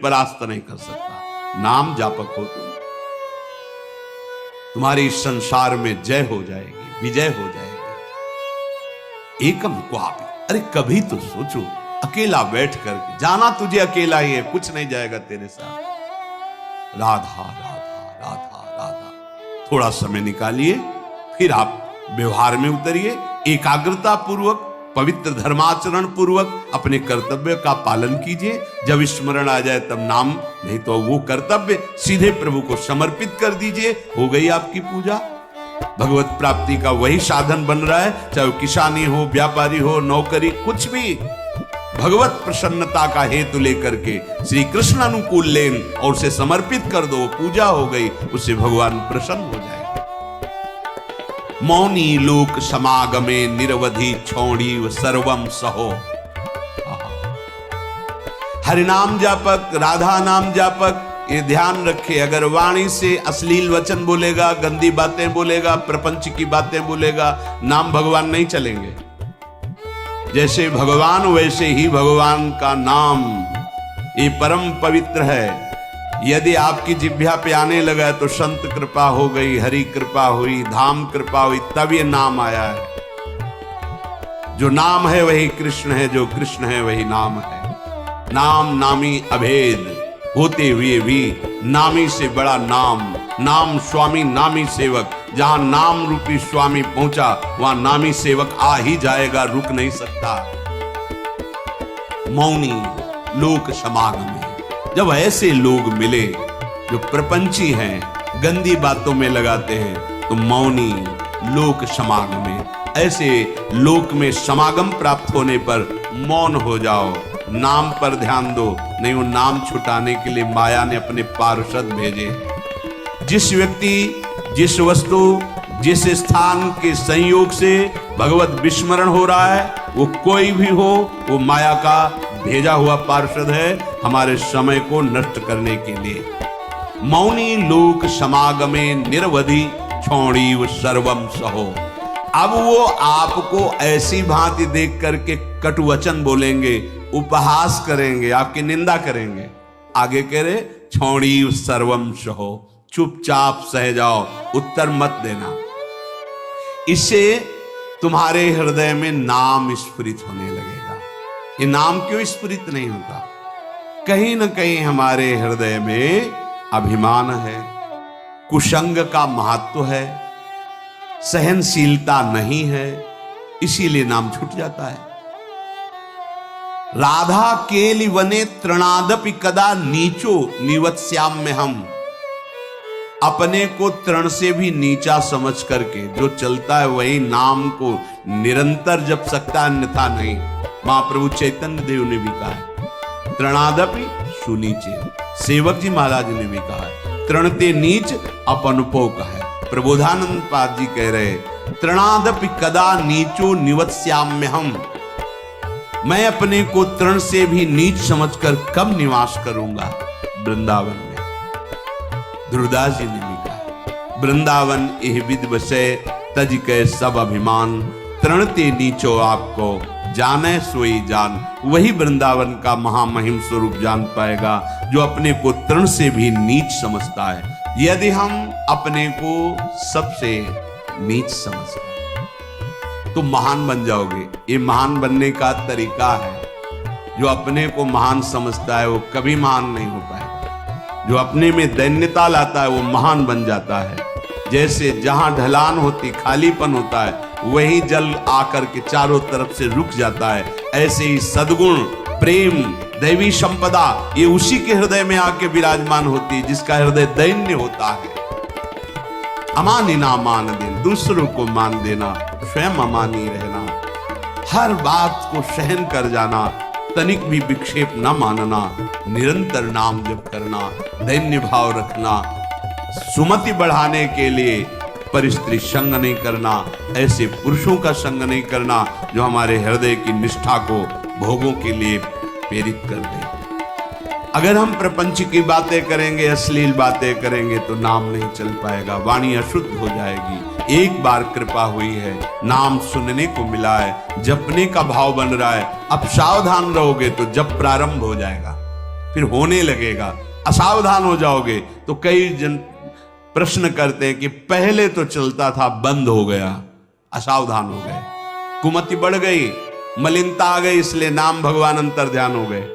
परास्त नहीं कर सकता। नाम जापक हो तुम, तुम्हारी इस संसार में जय हो जाएगी, विजय हो जाएगी। एकम क्वापि, अरे कभी तो सोचो, अकेला बैठ करके, जाना तुझे अकेला ही है, कुछ नहीं जाएगा तेरे साथ। राधा राधा राधा राधा, थोड़ा समय निकालिए, फिर आप व्यवहार में उतरिए, एकाग्रता पूर्वक, पवित्र धर्माचरण पूर्वक अपने कर्तव्य का पालन कीजिए। जब स्मरण आ जाए तब नाम, नहीं तो वो कर्तव्य सीधे प्रभु को समर्पित कर दीजिए, हो गई आपकी पूजा। भगवत प्राप्ति का वही साधन बन रहा है, चाहे वो किसानी हो, व्यापारी हो, नौकरी, कुछ भी। भगवत प्रसन्नता का हेतु लेकर के श्री कृष्ण अनुकूल लेन और उसे समर्पित कर दो, पूजा हो गई, उससे भगवान प्रसन्न हो जाए। मौनी लोक समागमे निरवधि छौड़ी सर्वम सहो। हरिनाम जापक, राधा नाम जापक, ये ध्यान रखे, अगर वाणी से अश्लील वचन बोलेगा, गंदी बातें बोलेगा, प्रपंच की बातें बोलेगा, नाम भगवान नहीं चलेंगे। जैसे भगवान वैसे ही भगवान का नाम, ये परम पवित्र है। यदि आपकी जिह्वा पे आने लगा तो संत कृपा हो गई, हरि कृपा हुई, धाम कृपा हुई, तब ये नाम आया है। जो नाम है वही कृष्ण है, जो कृष्ण है वही नाम है। नाम नामी अभेद होते हुए भी नामी से बड़ा नाम, नाम स्वामी नामी सेवक। जहां नाम रूपी स्वामी पहुंचा वहां नामी सेवक आ ही जाएगा, रुक नहीं सकता। मौनी लोक समागम, जब ऐसे लोग मिले जो प्रपंची हैं, गंदी बातों में लगाते हैं, तो मौनी लोक समागम, ऐसे लोक में समागम प्राप्त होने पर मौन हो जाओ, नाम पर ध्यान दो। नहीं, वो नाम छुटाने के लिए माया ने अपने पार्षद भेजे। जिस व्यक्ति, जिस वस्तु, जिस स्थान के संयोग से भगवत विस्मरण हो रहा है, वो कोई भी हो, वो माया का भेजा हुआ पार्षद है, हमारे समय को नष्ट करने के लिए। मौनी लोक समागमे निरवधि छौड़ी सर्वम सहो। अब वो आपको ऐसी भांति देख करके कटु वचन बोलेंगे, उपहास करेंगे, आपकी निंदा करेंगे। आगे कह रहे छौड़ी सर्वम सहो, चुपचाप सह जाओ, उत्तर मत देना। इससे तुम्हारे हृदय में नाम स्फुरित होने लगेगा। ये नाम क्यों स्फुरित नहीं होता? कहीं न कहीं हमारे हृदय में अभिमान है, कुसंग का महत्व है, सहनशीलता नहीं है, इसीलिए नाम छूट जाता है। राधा केलि वने तृणादपि कदा नीचो निवत्स्याम में हम, अपने को तृण से भी नीचा समझ करके जो चलता है वही नाम को निरंतर जप सकता, अन्यथा नहीं। महाप्रभु चैतन्य देव ने भी कहा है, तृणादपि सुनीचे। सेवक जी महाराज ने भी कहा है, तृणते नीच अपनुपो का है। प्रबोधानंद पाद जी कह रहे, तृणादपि कदा नीचो निवत्स्याम्य हम, मैं अपने को तृण से भी नीच समझकर कब निवास करूंगा वृंदावन में। ध्रुवदास जी ने भी कहा, वृंदावन एह विद बसे तज के सब अभिमान, तृणते नीचो आपको जाने सोई जान। वही वृंदावन का महामहिम स्वरूप जान पाएगा जो अपने को तृण से भी नीच समझता है। यदि हम अपने को सबसे नीच समझते हैं तो महान बन जाओगे। ये महान बनने का तरीका है। जो अपने को महान समझता है वो कभी महान नहीं हो पाएगा। जो अपने में दैन्यता लाता है वो महान बन जाता है। जैसे जहां ढलान होती, खालीपन होता है, वही जल आकर के चारों तरफ से रुक जाता है। ऐसे ही सद्गुण, प्रेम, दैवी संपदा ये उसी के हृदय में आके विराजमान होती है जिसका हृदय दैन्य होता है। अमानी ना मान देना, दूसरों को मान देना, स्वयं अमानी रहना, हर बात को सहन कर जाना, तनिक भी विक्षेप न मानना, निरंतर नाम जप करना, दैन्य भाव रखना, सुमति बढ़ाने के लिए परिस्त्री संग नहीं करना, ऐसे पुरुषों का संग नहीं करना जो हमारे हृदय की निष्ठा को भोगों के लिए प्रेरित कर दे। अगर हम प्रपंच की बातें करेंगे, अश्लील बातें करेंगे तो नाम नहीं चल पाएगा, वाणी अशुद्ध हो जाएगी। एक बार कृपा हुई है, नाम सुनने को मिला है, जपने का भाव बन रहा है, अब सावधान रहोगे तो जप प्रारंभ हो जाएगा। फिर होने लगेगा। असावधान हो जाओगे तो कई जन प्रश्न करते हैं कि पहले तो चलता था, बंद हो गया, असावधान हो गए, कुमति बढ़ गई, मलिनता आ गई, इसलिए नाम भगवान अंतर ध्यान हो गए।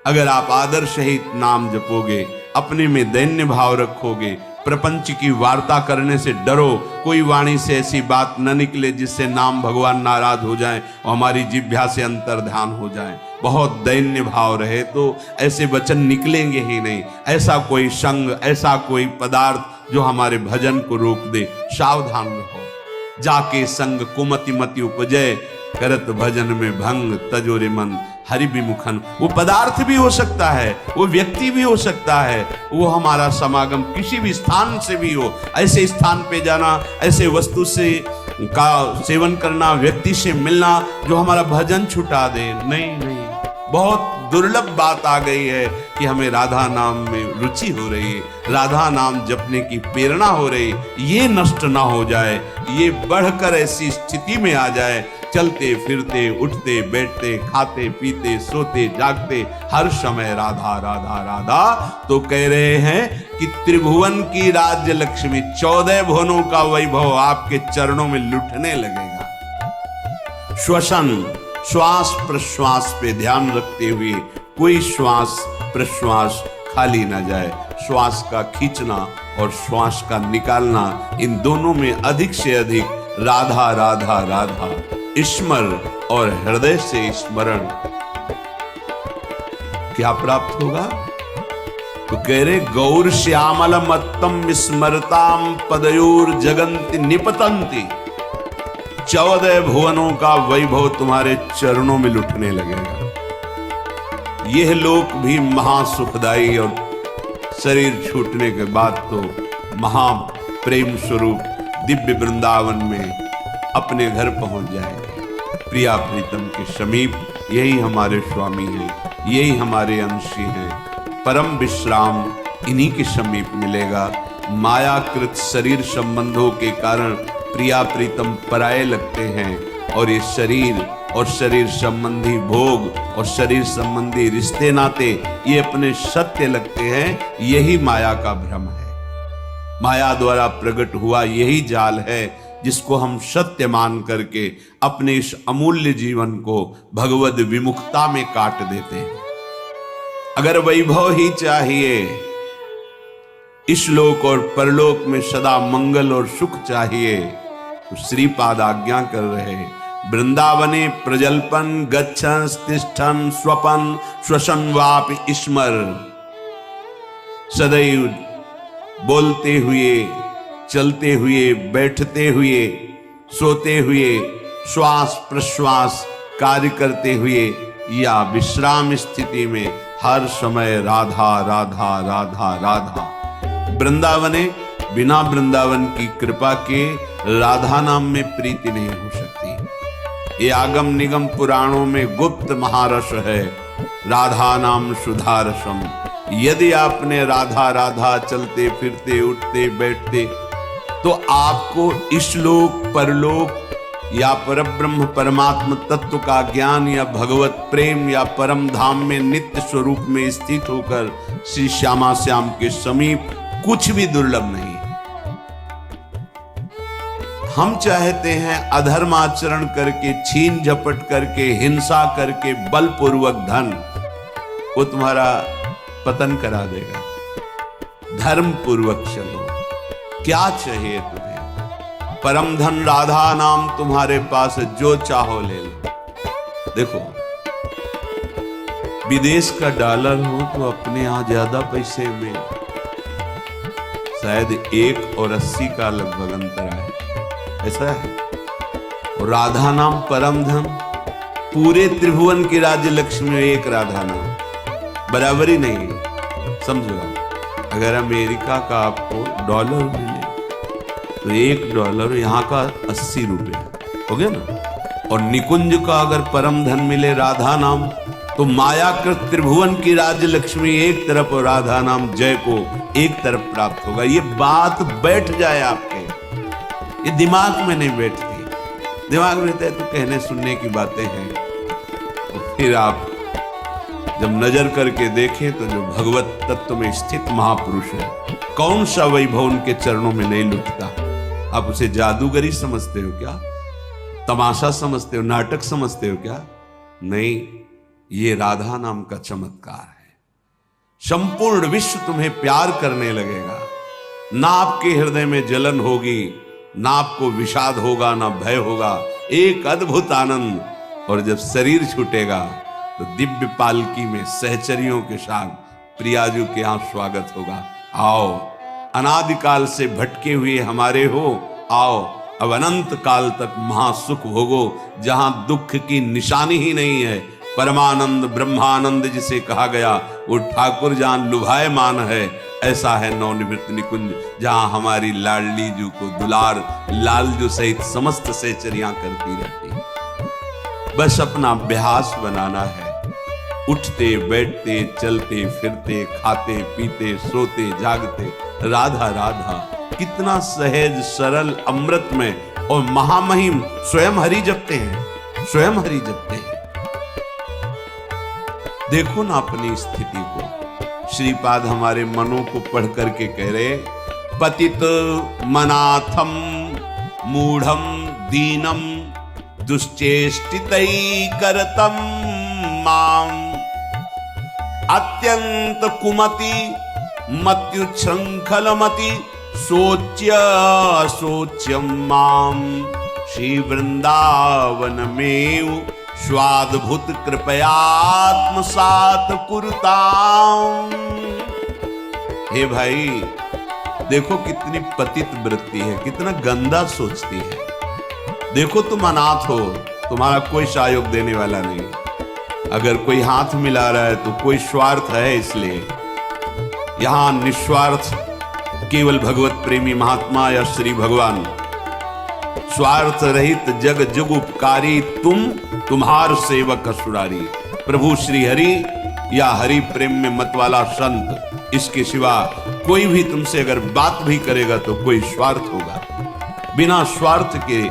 अगर आप आदर सहित नाम जपोगे, अपने में दैन्य भाव रखोगे, प्रपंच की वार्ता करने से डरो, कोई वाणी से ऐसी बात न निकले जिससे नाम भगवान नाराज हो जाए और हमारी जिह्वा से अंतर ध्यान हो जाए। बहुत दैन्य भाव रहे तो ऐसे वचन निकलेंगे ही नहीं। ऐसा कोई संग, ऐसा कोई पदार्थ जो हमारे भजन को रोक दे, सावधान रहो। जाके संग कुमति मति उपजय, करत भजन में भंग, तजोरे मन हरि विमुखन। वो पदार्थ भी हो सकता है, वो व्यक्ति भी हो सकता है, वो हमारा समागम किसी भी स्थान से भी हो। ऐसे स्थान पे जाना, ऐसे वस्तु से का सेवन करना, व्यक्ति से मिलना जो हमारा भजन छुटा दे, नहीं नहीं। बहुत दुर्लभ बात आ गई है कि हमें राधा नाम में रुचि हो रही है, राधा नाम जपने की प्रेरणा हो रही, ये नष्ट ना हो जाए, ये बढ़कर ऐसी स्थिति में आ जाए, चलते फिरते उठते बैठते खाते पीते सोते जागते हर समय राधा राधा राधा। तो कह रहे हैं कि त्रिभुवन की राज्य लक्ष्मी, 14 भुवनों का वैभव आपके चरणों में लुटने लगेगा। श्वसन, श्वास प्रश्वास पे ध्यान रखते हुए कोई श्वास प्रश्वास खाली ना जाए। श्वास का खींचना और श्वास का निकालना, इन दोनों में अधिक से अधिक राधा राधा राधा स्मर और हृदय से स्मरण। क्या प्राप्त होगा? तो कह रहे गौर श्यामल मत्तम स्मरताम पदयोर जगंति निपतंती। 14 भुवनों का वैभव तुम्हारे चरणों में लुटने लगेगा। यह लोक भी महासुखदायी और शरीर छूटने के बाद तो महा प्रेम स्वरूप दिव्य वृंदावन में अपने घर पहुंच जाएंगे, प्रिया प्रीतम के समीप। यही हमारे स्वामी हैं, यही हमारे अंशी हैं। परम विश्राम इन्हीं के समीप मिलेगा। मायाकृत शरीर संबंधों के कारण प्रिया प्रीतम पराये लगते हैं और ये शरीर और शरीर संबंधी भोग और शरीर संबंधी रिश्ते नाते ये अपने सत्य लगते हैं। यही माया का भ्रम है। माया द्वारा प्रकट हुआ यही जाल है जिसको हम सत्य मान करके अपने इस अमूल्य जीवन को भगवद विमुखता में काट देते हैं। अगर वैभव ही चाहिए, इस लोक और परलोक में सदा मंगल और सुख चाहिए, तो श्रीपाद आज्ञा कर रहे, वृंदावने प्रजल्पन गच्छन् तिष्ठन् स्वपन श्वसन वापि स्मर। सदैव बोलते हुए, चलते हुए, बैठते हुए, सोते हुए, श्वास प्रश्वास कार्य करते हुए या विश्राम स्थिति में हर समय राधा राधा राधा राधा। वृंदावने, बिना वृंदावन की कृपा के राधा नाम में प्रीति नहीं हो सकती। ये आगम निगम पुराणों में गुप्त महारस है, राधा नाम सुधा रसम। यदि आपने राधा राधा चलते फिरते उठते बैठते तो आपको इस लोक परलोक या परब्रह्म परमात्म तत्व का ज्ञान या भगवत प्रेम या परम धाम में नित्य स्वरूप में स्थित होकर श्री श्यामा श्याम के समीप कुछ भी दुर्लभ नहीं। हम चाहते हैं अधर्म आचरण करके, छीन झपट करके, हिंसा करके, बलपूर्वक धन, वो तुम्हारा पतन करा देगा। धर्म पूर्वक चलो। क्या चाहिए तुम्हें? परम धन राधा नाम तुम्हारे पास है, जो चाहो ले लो। देखो, विदेश का डॉलर हो तो अपने यहां ज्यादा पैसे में शायद 1 और 80 का लगभग अंतर है, ऐसा है। और राधा नाम परम धन, पूरे त्रिभुवन की राज्य लक्ष्मी में एक राधा नाम, बराबरी नहीं। समझो, अगर अमेरिका का आपको डॉलर मिले तो $1 यहाँ का 80 रुपये हो गया ना। और निकुंज का अगर परम धन मिले राधा नाम, तो मायाकृत त्रिभुवन की राज्य लक्ष्मी एक तरफ और राधा नाम जय को एक तरफ प्राप्त होगा। ये बात बैठ जाए आपके, ये दिमाग में नहीं बैठती। दिमाग में रहता है तो कहने सुनने की बातें हैं, तो फिर आप जब नजर करके देखें तो जो भगवत तत्व में स्थित महापुरुष है, कौन सा वैभव उनके चरणों में नहीं लुटता। आप उसे जादूगरी समझते हो क्या? तमाशा समझते हो? नाटक समझते हो क्या? नहीं, ये राधा नाम का चमत्कार है। संपूर्ण विश्व तुम्हें प्यार करने लगेगा। ना आपके हृदय में जलन होगी, ना आपको विषाद होगा, ना भय होगा। एक अद्भुत आनंद। और जब शरीर छूटेगा तो दिव्य पालकी में सहचरियों के साथ प्रियाजू के यहां स्वागत होगा। आओ, अनादिकाल से भटके हुए हमारे हो, आओ अब अनंत काल तक महासुख भोगो, जहां दुख की निशानी ही नहीं है। परमानंद ब्रह्मानंद जिसे कहा गया, वो ठाकुर जहां लुभायमान है, ऐसा है नवनिवृत्त निकुंज, जहां हमारी लाडली जू को दुलार लालजू सहित समस्त सहचरियां करती रहती है। बस अपना अभ्यास बनाना है। उठते बैठते चलते फिरते खाते पीते सोते जागते राधा राधा, कितना सहज सरल अमृत में। और महामहिम स्वयं हरि जपते हैं, स्वयं हरि जपते हैं। देखो ना अपनी स्थिति को। श्रीपाद हमारे मनों को पढ़ करके कह रहे, पतित मनाथम मूढ़म दीनम दुश्चेष्टितै करतम माम अत्यंत कुमति मत्युच्छृंखलमति सोच्य सोच्यम माम श्री वृंदावन में स्वाद्भुत कृपयात्मसात कुरुताम। हे भाई, देखो कितनी पतित वृत्ति है, कितना गंदा सोचती है। देखो तुम अनाथ हो, तुम्हारा कोई सहयोग देने वाला नहीं। अगर कोई हाथ मिला रहा है तो कोई स्वार्थ है, इसलिए यहां निस्वार्थ केवल भगवत प्रेमी महात्मा या श्री भगवान, स्वार्थ रहित जग जुग उपकारी तुम, तुम्हार सेवक असुरारी। प्रभु श्री हरि या हरि प्रेम में मत वाला संत, इसके सिवा कोई भी तुमसे अगर बात भी करेगा तो कोई स्वार्थ होगा। बिना स्वार्थ के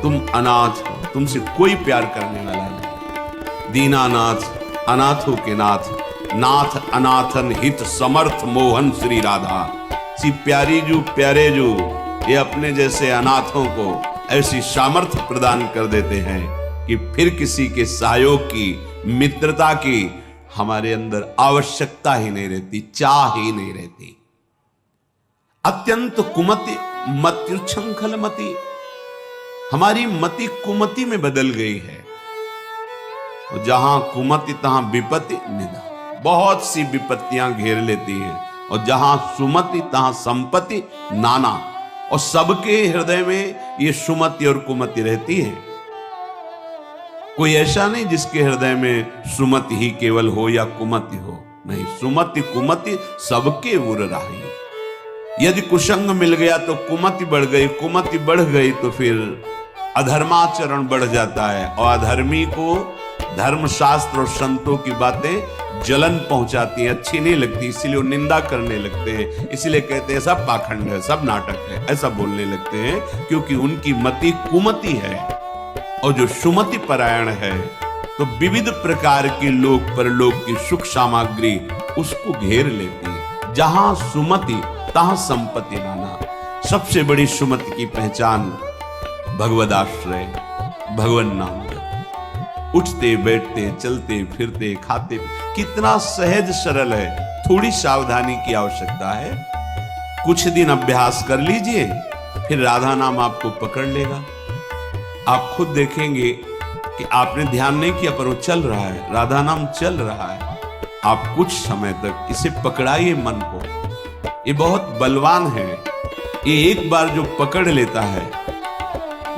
तुम अनाथ हो, तुमसे कोई प्यार करने वाला नहीं। दीनानाथ, अनाथों के नाथ, नाथ अनाथन हित समर्थ मोहन श्री राधा। सी प्यारी जू प्यारे जू, ये अपने जैसे अनाथों को ऐसी सामर्थ्य प्रदान कर देते हैं कि फिर किसी के सहयोग की, मित्रता की हमारे अंदर आवश्यकता ही नहीं रहती, चाह ही नहीं रहती। अत्यंत कुमति मत्युच्छृंखल मति, हमारी मति कुमति में बदल गई है। तो जहां कुमति तहां विपत्ति निधा, बहुत सी विपत्तियां घेर लेती हैं। और जहां सुमति तहां संपत्ति नाना, और सबके हृदय में ये सुमति और कुमति रहती है। कोई ऐसा नहीं जिसके हृदय में सुमति ही केवल हो या कुमति हो, नहीं, सुमति कुमति सबके उर राही। यदि कुसंग मिल गया तो कुमति बढ़ गई, कुमति बढ़ गई तो फिर अधर्माचरण बढ़ जाता है। और अधर्मी को धर्मशास्त्र और संतों की बातें जलन पहुंचाती हैं, अच्छी नहीं लगती, इसीलिए वो निंदा करने लगते हैं। इसीलिए कहते हैं सब पाखंड है, सब नाटक है, ऐसा बोलने लगते हैं, क्योंकि उनकी मति कुमति है। और जो सुमति परायण है तो विविध प्रकार की लोक परलोक की सुख सामग्री उसको घेर लेती है। जहां सुमति तहां संपत्ति नाना। सबसे बड़ी सुमति की पहचान भगवदाश्रय, भगवन नाम। उठते बैठते चलते फिरते खाते, कितना सहज सरल है। थोड़ी सावधानी की आवश्यकता है। कुछ दिन अभ्यास कर लीजिए, फिर राधा नाम आपको पकड़ लेगा। आप खुद देखेंगे कि आपने ध्यान नहीं किया पर वो चल रहा है, राधा नाम चल रहा है। आप कुछ समय तक इसे पकड़ाइए मन को, ये बहुत बलवान है। ये एक बार जो पकड़ लेता है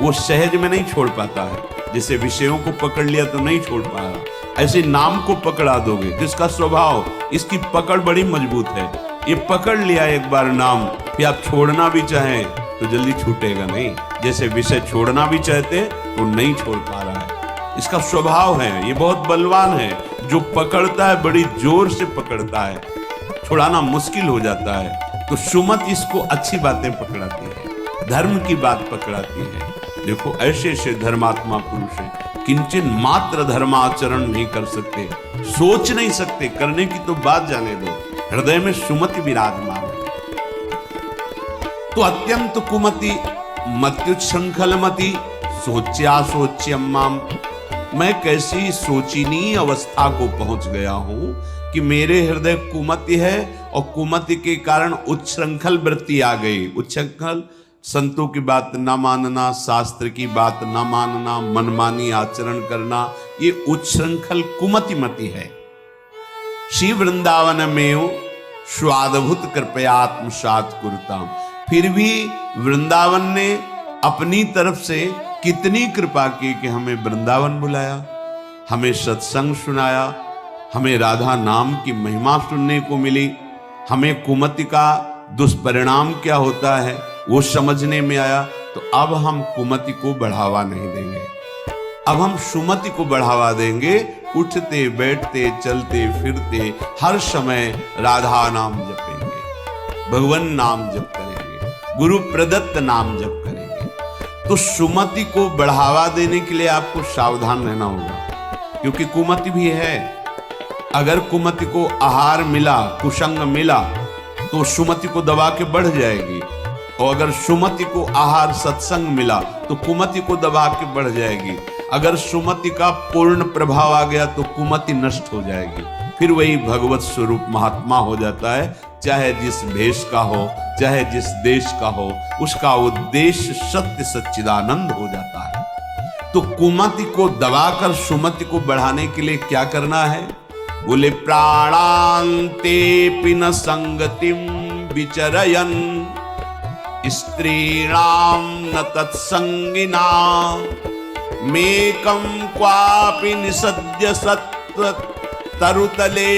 वो सहज में नहीं छोड़ पाता है। जैसे विषयों को पकड़ लिया तो नहीं छोड़ पा रहा, ऐसे नाम को पकड़ा दोगे जिसका स्वभाव, इसकी पकड़ बड़ी मजबूत है। ये पकड़ लिया एक बार नाम, फिर आप छोड़ना भी चाहें तो जल्दी छूटेगा नहीं। जैसे विषय छोड़ना भी चाहते तो नहीं छोड़ पा रहा है, इसका स्वभाव है। ये बहुत बलवान है, जो पकड़ता है बड़ी जोर से पकड़ता है, छुड़ाना मुश्किल हो जाता है। तो सुमत इसको अच्छी बातें पकड़ाती है, धर्म की बात पकड़ाती है। देखो ऐसे ऐसे धर्मात्मा पुरुष हैं, किंचन मात्र धर्माचरण नहीं कर सकते, सोच नहीं सकते, करने की तो बात जाने दो, हृदय में सुमति विराजमान है। तो अत्यंत कुमति मत्युच्छृंखलमति सोच्या सोच्यम्माम, मैं कैसी सोचनीय अवस्था को पहुंच गया हूं कि मेरे हृदय कुमति है और कुमति के कारण उच्छृंखल वृत्ति आ गई। उच्छृंखल संतों की बात ना मानना, शास्त्र की बात ना मानना, मनमानी आचरण करना, ये उच्छृंखल कुमतिमति है। श्री वृंदावन में स्वादभूत कृपया आत्मसात कुरुताम, फिर भी वृंदावन ने अपनी तरफ से कितनी कृपा की कि हमें वृंदावन बुलाया, हमें सत्संग सुनाया, हमें राधा नाम की महिमा सुनने को मिली, हमें कुमति का दुष्परिणाम क्या होता है वो समझने में आया। तो अब हम कुमति को बढ़ावा नहीं देंगे, अब हम सुमति को बढ़ावा देंगे। उठते बैठते चलते फिरते हर समय राधा नाम जपेंगे, भगवान नाम जप करेंगे, गुरु प्रदत्त नाम जप करेंगे। तो सुमति को बढ़ावा देने के लिए आपको सावधान रहना होगा, क्योंकि कुमति भी है। अगर कुमति को आहार मिला, कुसंग मिला, तो सुमति को दबा के बढ़ जाएगी, और अगर सुमति को आहार सत्संग मिला तो कुमति को दबा के बढ़ जाएगी। अगर सुमति का पूर्ण प्रभाव आ गया तो कुमति नष्ट हो जाएगी, फिर वही भगवत स्वरूप महात्मा हो जाता है। चाहे जिस भेष का हो, चाहे जिस देश का हो, उसका उद्देश्य सत्य सच्चिदानंद हो जाता है। तो कुमति को दबाकर सुमति को बढ़ाने के लिए क्या करना है? बोले प्राणांते पिन संगतिम विचरयन स्त्रीणाम न तत्संगिना मेकं क्वापि निसद्य सत्व तरुतले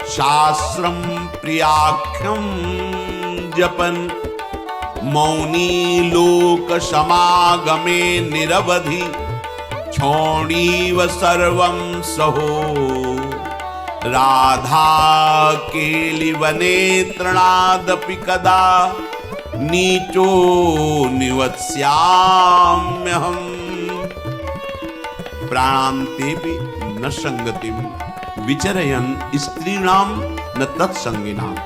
शास्त्रम प्रियाख्यम जपन मौनी लोक समागमे निरवधि क्षोणीव सर्वं सहो राधा केलिवने तृणादपि कदा नीचो निवत्स्याम्यहम् प्राणान्तेऽपि न संगतिं विचरयन् स्त्रीणां न तत्संगिनाम्।